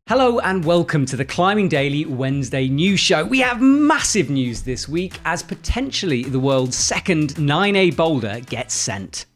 Hello and welcome to the Climbing Daily Wednesday news show. We have massive news this week as potentially the world's second 9A boulder gets sent.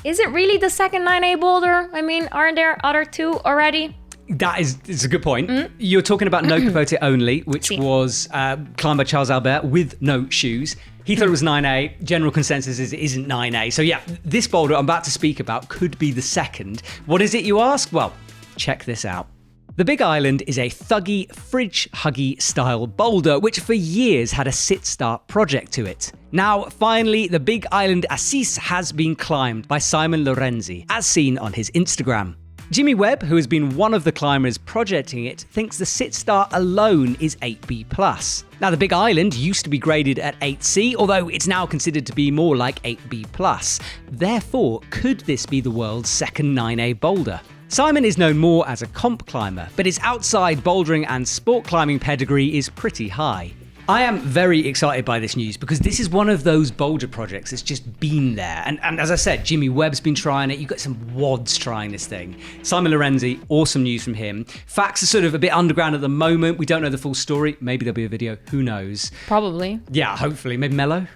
Is it really the second 9A boulder? I mean, aren't there other two already? It's a good point. You're talking about No Capote Only, which was climbed by Charles Albert with no shoes. He thought it was 9A. General consensus is it isn't 9A. So yeah, this boulder I'm about to speak about could be the second. What is it, you ask? Well, check this out. The Big Island is a thuggy, fridge-huggy style boulder, which for years had a sit-start project to it. Now, finally, the Big Island Assis has been climbed by Simon Lorenzi, as seen on his Instagram. Jimmy Webb, who has been one of the climbers projecting it, thinks the sit-start alone is 8B+. Now, the Big Island used to be graded at 8C, although it's now considered to be more like 8B+. Therefore, could this be the world's second 9A boulder? Simon is known more as a comp climber, but his outside bouldering and sport climbing pedigree is pretty high. I am very excited by this news because this is one of those boulder projects that's just been there. And as I said, Jimmy Webb's been trying it. You've got some wads trying this thing. Simon Lorenzi, awesome news from him. Facts are sort of a bit underground at the moment. We don't know the full story. Maybe there'll be a video. Who knows? Probably. Yeah, hopefully. Maybe Mello?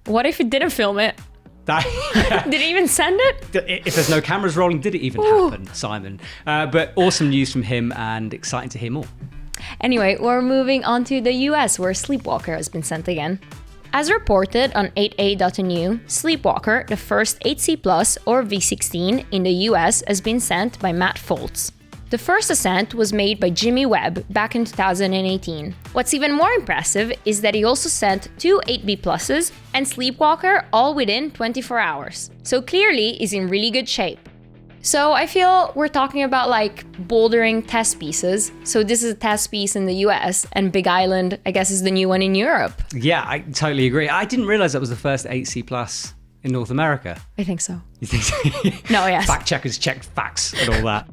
What if he didn't film it? Did he even send it? If there's no cameras rolling, did it even happen, Simon? But awesome news from him and exciting to hear more. Anyway, we're moving on to the US, where Sleepwalker has been sent again. As reported on 8A.nu, Sleepwalker, the first 8C Plus or V16 in the US, has been sent by Matt Foltz. The first ascent was made by Jimmy Webb back in 2018. What's even more impressive is that he also sent two 8B Pluses and Sleepwalker all within 24 hours. So clearly he's in really good shape. So I feel we're talking about like bouldering test pieces. So this is a test piece in the US, and Big Island, I guess, is the new one in Europe. Yeah, I totally agree. I didn't realize that was the first 8C Plus in North America. I think so. You think so? No, yes. Fact checkers checked facts and all that.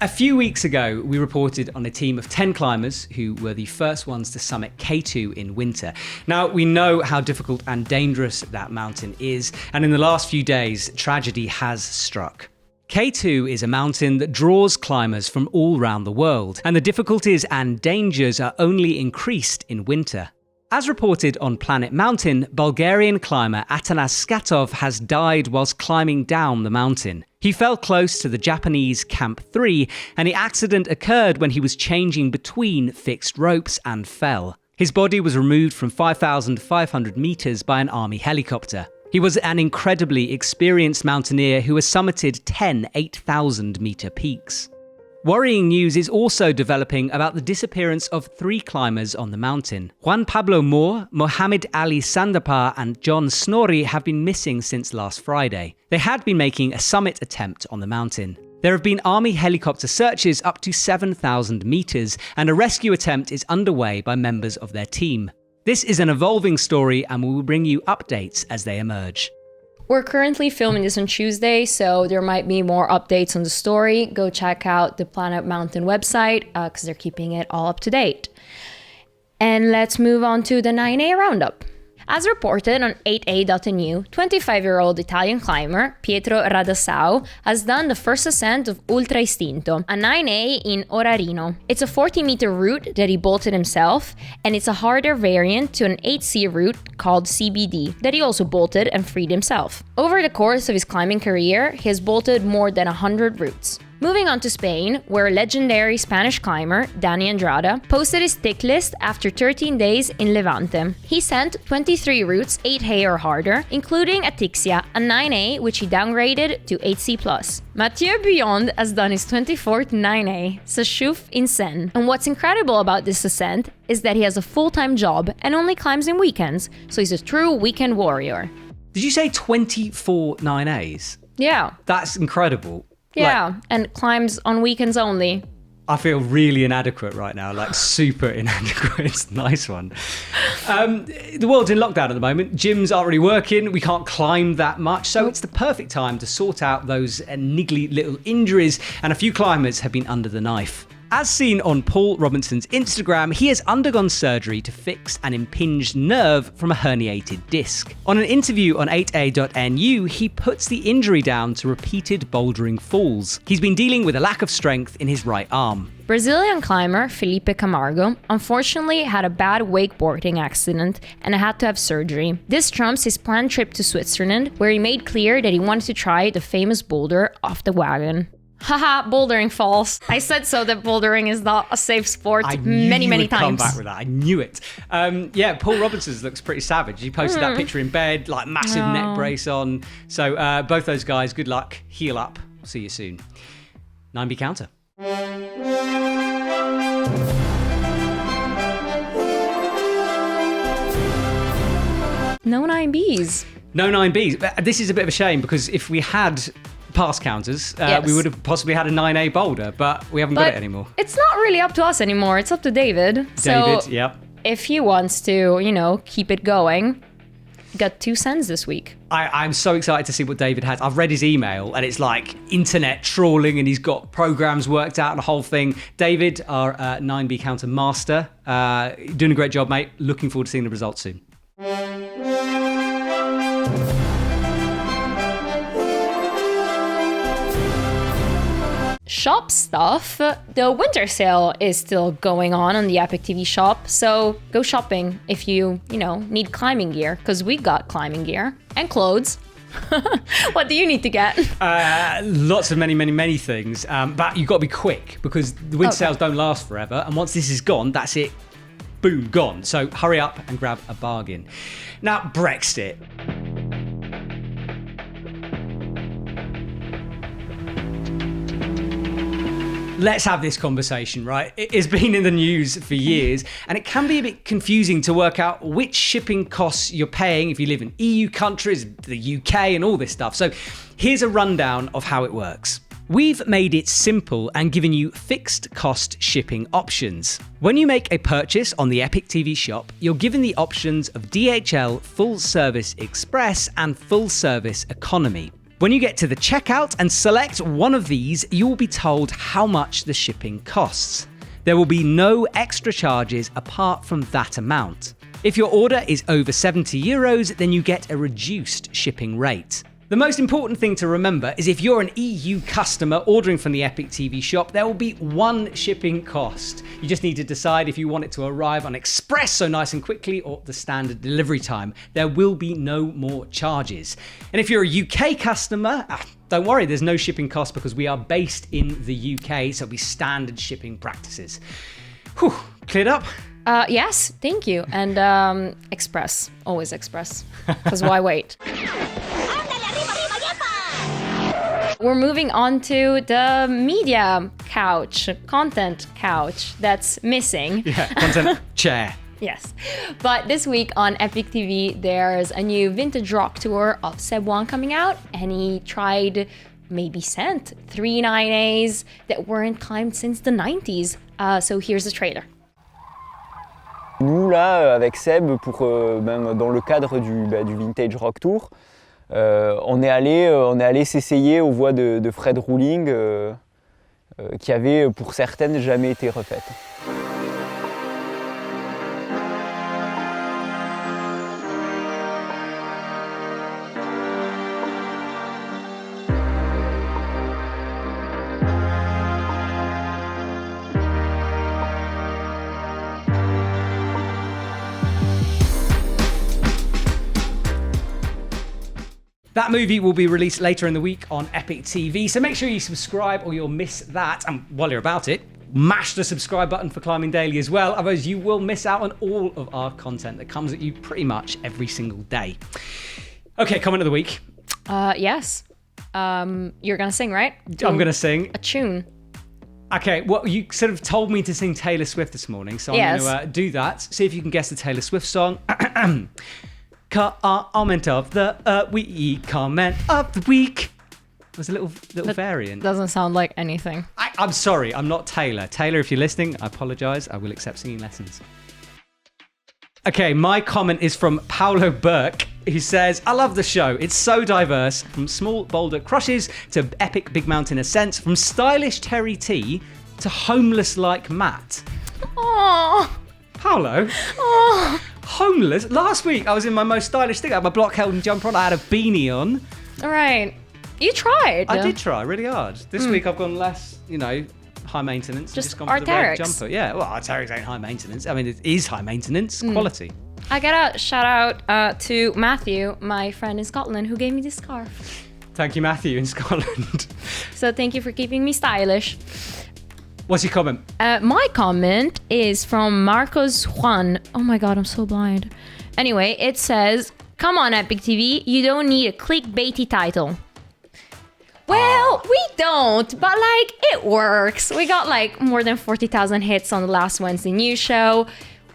A few weeks ago, we reported on a team of 10 climbers who were the first ones to summit K2 in winter. Now, we know how difficult and dangerous that mountain is, and in the last few days, tragedy has struck. K2 is a mountain that draws climbers from all around the world, and the difficulties and dangers are only increased in winter. As reported on Planet Mountain, Bulgarian climber Atanas Skatov has died whilst climbing down the mountain. He fell close to the Japanese Camp 3, and the accident occurred when he was changing between fixed ropes and fell. His body was removed from 5,500 meters by an army helicopter. He was an incredibly experienced mountaineer who has summited 10 8,000-meter peaks. Worrying news is also developing about the disappearance of 3 climbers on the mountain. Juan Pablo Moore, Mohammed Ali Sandapar and John Snorri have been missing since last Friday. They had been making a summit attempt on the mountain. There have been army helicopter searches up to 7,000 meters, and a rescue attempt is underway by members of their team. This is an evolving story, and we will bring you updates as they emerge. We're currently filming this on Tuesday, so there might be more updates on the story. Go check out the Planet Mountain website, because they're keeping it all up to date. And let's move on to the 9A roundup. As reported on 8A.nu, 25-year-old Italian climber Pietro Radassau has done the first ascent of Ultra Istinto, a 9A in Orarino. It's a 40-meter route that he bolted himself, and it's a harder variant to an 8C route called CBD that he also bolted and freed himself. Over the course of his climbing career, he has bolted more than 100 routes. Moving on to Spain, where legendary Spanish climber Dani Andrada posted his tick list after 13 days in Levante. He sent 23 routes 8A or harder, including Atixia, a 9A which he downgraded to 8C+. Mathieu Buyond has done his 24th 9A, Sachouf in Seine. And what's incredible about this ascent is that he has a full-time job and only climbs in weekends, so he's a true weekend warrior. Did you say 24 9As? Yeah. That's incredible. Yeah, and climbs on weekends only. I feel really inadequate right now, like super inadequate. It's a nice one. The world's in lockdown at the moment. Gyms aren't really working. We can't climb that much. So it's the perfect time to sort out those niggly little injuries. And a few climbers have been under the knife. As seen on Paul Robinson's Instagram, he has undergone surgery to fix an impinged nerve from a herniated disc. On an interview on 8a.nu, he puts the injury down to repeated bouldering falls. He's been dealing with a lack of strength in his right arm. Brazilian climber Felipe Camargo unfortunately had a bad wakeboarding accident and had to have surgery. This trumps his planned trip to Switzerland, where he made clear that he wanted to try the famous boulder off the wagon. Haha, bouldering falls. I said so that bouldering is not a safe sport many times. Come back with that. I knew it. Paul Robinson's looks pretty savage. He posted that picture in bed, like massive neck brace on. So both those guys, good luck. Heal up. See you soon. 9B counter. No 9Bs. No 9Bs. This is a bit of a shame because if we had past counters, we would have possibly had a 9A boulder, but we haven't got it anymore. It's not really up to us anymore. It's up to David. Yep. If he wants to, keep it going, got 2 cents this week. I'm so excited to see what David has. I've read his email and it's like internet trawling and he's got programs worked out and the whole thing. David, our 9B counter master, doing a great job, mate. Looking forward to seeing the results soon. Shop stuff. The winter sale is still going on the EpicTV shop, so go shopping if you need climbing gear, because we got climbing gear and clothes. What do you need to get? Lots of many things, but you've got to be quick because the winter sales don't last forever, and once this is gone, that's it. Boom, gone. So hurry up and grab a bargain. Now, Brexit. Let's have this conversation, right? It's been in the news for years, and it can be a bit confusing to work out which shipping costs you're paying if you live in EU countries, the UK, and all this stuff. So here's a rundown of how it works. We've made it simple and given you fixed cost shipping options. When you make a purchase on the EpicTV shop, you're given the options of DHL Full Service Express and Full Service Economy. When you get to the checkout and select one of these, you will be told how much the shipping costs. There will be no extra charges apart from that amount. If your order is over €70, then you get a reduced shipping rate. The most important thing to remember is if you're an EU customer ordering from the EpicTV shop, there will be one shipping cost. You just need to decide if you want it to arrive on express, so nice and quickly, or the standard delivery time. There will be no more charges. And if you're a UK customer, don't worry, there's no shipping cost because we are based in the UK, so it'll be standard shipping practices. Whew, cleared up? Yes, thank you. And express, always express, because why wait? We're moving on to the media couch, content couch that's missing. Yeah, content chair. Yes. But this week on Epic TV, there's a new vintage rock tour of Seb Wan coming out, and he sent 3 9As that weren't climbed since the 90s. So here's the trailer. Nous là, avec Seb, pour dans le cadre du Vintage Rock Tour, on est allé s'essayer aux voies de Fred Ruling qui avaient pour certaines jamais été refaites. That movie will be released later in the week on Epic TV, so make sure you subscribe or you'll miss that. And while you're about it, mash the subscribe button for Climbing Daily as well, otherwise you will miss out on all of our content that comes at you pretty much every single day. Okay, comment of the week. Yes. You're gonna sing, right? I'm gonna sing a tune. Okay, well, you sort of told me to sing Taylor Swift this morning, so I'm going to do that. See if you can guess the Taylor Swift song. Comment of the week. Comment of the week. There's a little variant. Doesn't sound like anything. I'm sorry, I'm not Taylor. Taylor, if you're listening, I apologise. I will accept singing lessons. Okay, my comment is from Paolo Burke, who says, I love the show. It's so diverse, from small boulder crushes to epic big mountain ascents, from stylish Terry T to homeless like Matt. Oh, Paolo? oh. Homeless? Last week I was in my most stylish thing. I had my block held and jumper on. I had a beanie on. All right. You tried. I did try really hard. This week I've gone less, high maintenance. Just gone for the red Arc'teryx. jumper. Yeah, well, Arc'teryx ain't high maintenance. I mean, it is high maintenance, quality. I gotta shout out to Matthew, my friend in Scotland, who gave me this scarf. Thank you, Matthew, in Scotland. So thank you for keeping me stylish. What's your comment? My comment is from Marcos Juan. Oh my god, I'm so blind. Anyway, it says, "Come on, Epic TV, you don't need a clickbaity title." Well, we don't, but like it works. We got like more than 40,000 hits on the last Wednesday news show.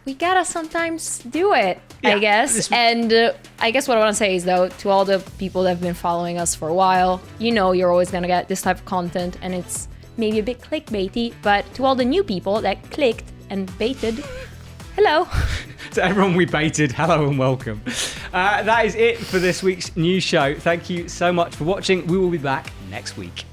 We gotta sometimes do it, Yeah, I guess. And I guess what I want to say is though, to all the people that have been following us for a while, you're always gonna get this type of content, and it's maybe a bit clickbaity. But to all the new people that clicked and baited, hello. To everyone we baited, hello and welcome. That is it for this week's news show. Thank you so much for watching. We will be back next week.